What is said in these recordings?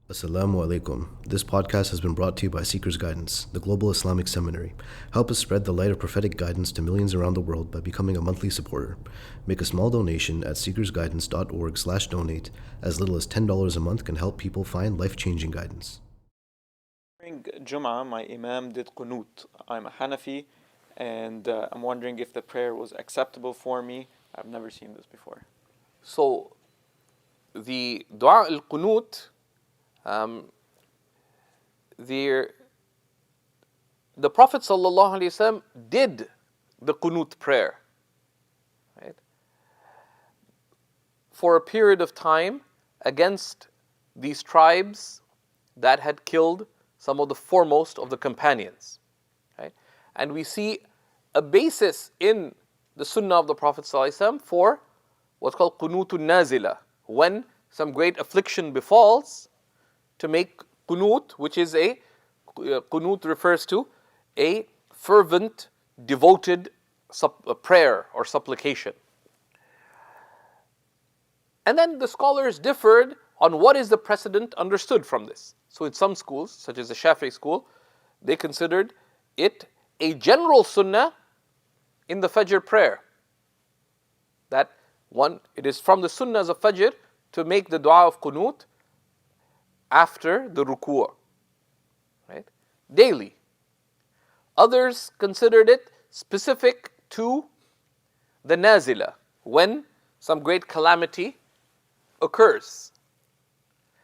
Assalamu alaikum. This podcast has been brought to you by SeekersGuidance, the global Islamic seminary. Help us spread the light of prophetic guidance to millions around the world by becoming a monthly supporter. Make a small donation at seekersguidance.org/donate. As little as $10 a month can help people find life-changing guidance. During Jum'ah, my imam did qunut. I'm a Hanafi, and I'm wondering if the prayer was acceptable for me. I've never seen this before. So, the dua al-qunut, the Prophet ﷺ did the qunut prayer, right, for a period of time against these tribes that had killed some of the foremost of the companions, right? And we see a basis in the sunnah of the Prophet ﷺ for what's called qunutun nazila, when some great affliction befalls, to make qunut, which is qunut refers to a fervent, devoted prayer or supplication. And then the scholars differed on what is the precedent understood from this. So in some schools, such as the Shafi'i school, they considered it a general sunnah in the Fajr prayer. That it is from the sunnahs of Fajr to make the dua of qunut after the ruku', right? Daily. Others considered it specific to the nazila, when some great calamity occurs.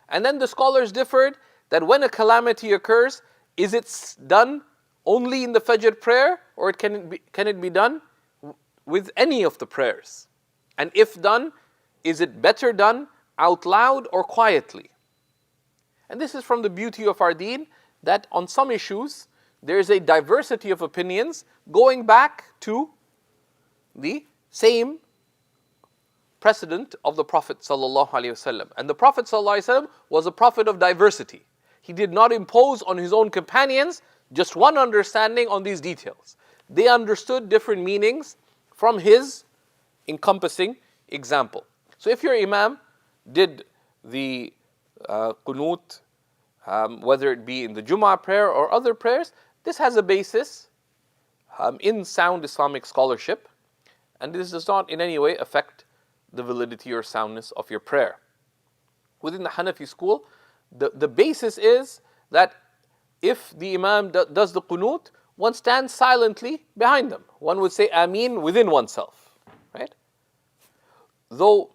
And then the scholars differed that when a calamity occurs, is it done only in the Fajr prayer, or can it be done with any of the prayers? And if done, is it better done out loud or quietly? And this is from the beauty of our deen, that on some issues there is a diversity of opinions going back to the same precedent of the Prophet ﷺ. And the Prophet ﷺ was a prophet of diversity. He did not impose on his own companions just one understanding on these details. They understood different meanings from his encompassing example. So if your imam did the qunut, whether it be in the Jum'ah prayer or other prayers, this has a basis in sound Islamic scholarship, and this does not in any way affect the validity or soundness of your prayer. Within the Hanafi school, the basis is that if the imam does the qunut, one stands silently behind them. One would say Ameen within oneself, right? Though,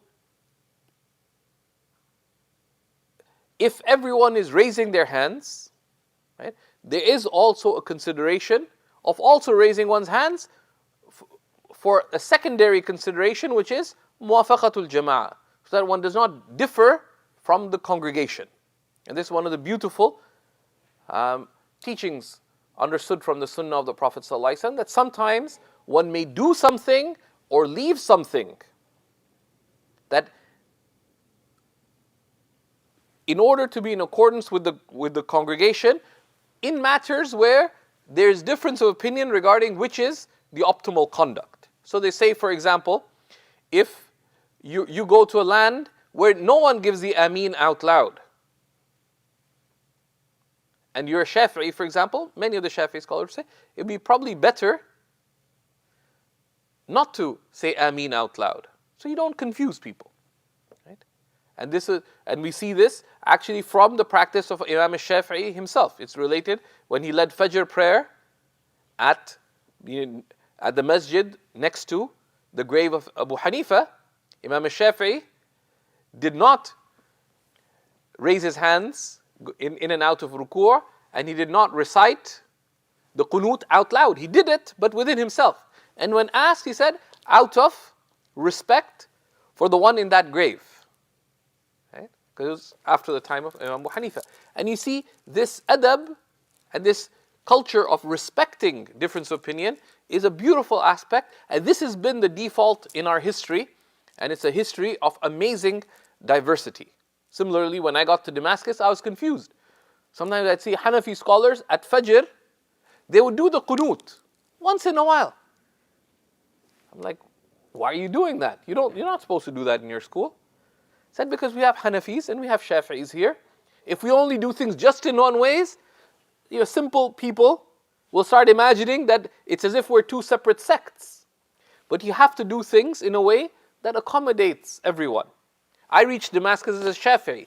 if everyone is raising their hands, right, there is also a consideration of also raising one's hands for a secondary consideration, which is muwafaqatul jama'ah, so that one does not differ from the congregation. And this is one of the beautiful teachings understood from the sunnah of the Prophet ﷺ, that sometimes one may do something or leave something that, in order to be in accordance with the congregation, in matters where there is difference of opinion regarding which is the optimal conduct. So they say, for example, if you go to a land where no one gives the Ameen out loud, and you're a Shafi'i, for example, many of the Shafi'i scholars say it would be probably better not to say Ameen out loud, so you don't confuse people. And we see this actually from the practice of Imam al-Shafi'i himself. It's related when he led Fajr prayer at the masjid next to the grave of Abu Hanifa. Imam al-Shafi'i did not raise his hands in and out of ruku', and he did not recite the qunut out loud. He did it, but within himself. And when asked, he said, out of respect for the one in that grave. Because it was after the time of Imam Abu Hanifa. And you see, this adab and this culture of respecting difference of opinion is a beautiful aspect, and this has been the default in our history, and it's a history of amazing diversity. Similarly, when I got to Damascus, I was confused. Sometimes I'd see Hanafi scholars at Fajr, they would do the qunut once in a while. I'm like, why are you doing that? You're not supposed to do that in your school. Said, because we have Hanafis and we have Shafi'is here. If we only do things just in one ways, simple people will start imagining that it's as if we're two separate sects. But you have to do things in a way that accommodates everyone. I reached Damascus as a Shafi'i,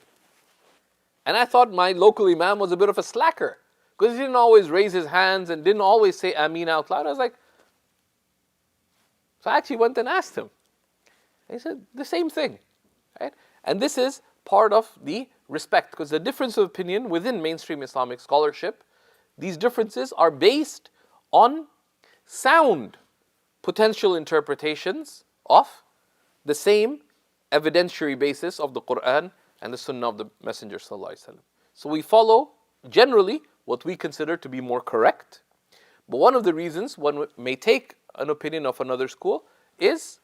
and I thought my local imam was a bit of a slacker because he didn't always raise his hands and didn't always say Ameen out loud. I was like, so I actually went and asked him. He said the same thing, right? And this is part of the respect, because the difference of opinion within mainstream Islamic scholarship, these differences are based on sound potential interpretations of the same evidentiary basis of the Quran and the Sunnah of the Messenger sallallahu alaihi wasallam. So we follow generally what we consider to be more correct. But one of the reasons one may take an opinion of another school is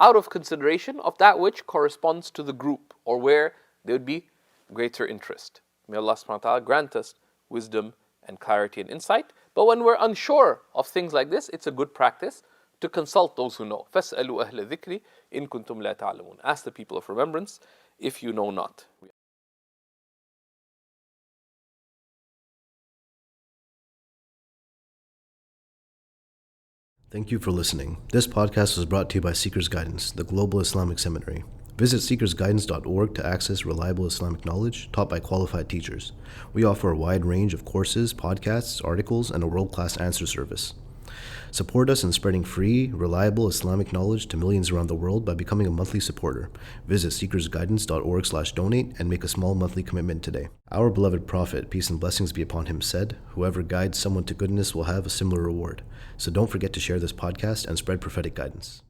out of consideration of that which corresponds to the group or where there would be greater interest. May Allah subhanahu wa ta'ala grant us wisdom and clarity and insight. But when we're unsure of things like this, it's a good practice to consult those who know. فَاسْأَلُوا أَهْلَ الذِّكْرِ إِن كُنْتُمْ لَا تَعْلَمُونَ. Ask the people of remembrance if you know not. Thank you for listening. This podcast was brought to you by Seekers Guidance, the Global Islamic Seminary. Visit SeekersGuidance.org to access reliable Islamic knowledge taught by qualified teachers. We offer a wide range of courses, podcasts, articles, and a world-class answer service. Support us in spreading free, reliable Islamic knowledge to millions around the world by becoming a monthly supporter. Visit SeekersGuidance.org/donate and make a small monthly commitment today. Our beloved Prophet, peace and blessings be upon him, said, "Whoever guides someone to goodness will have a similar reward." So don't forget to share this podcast and spread prophetic guidance.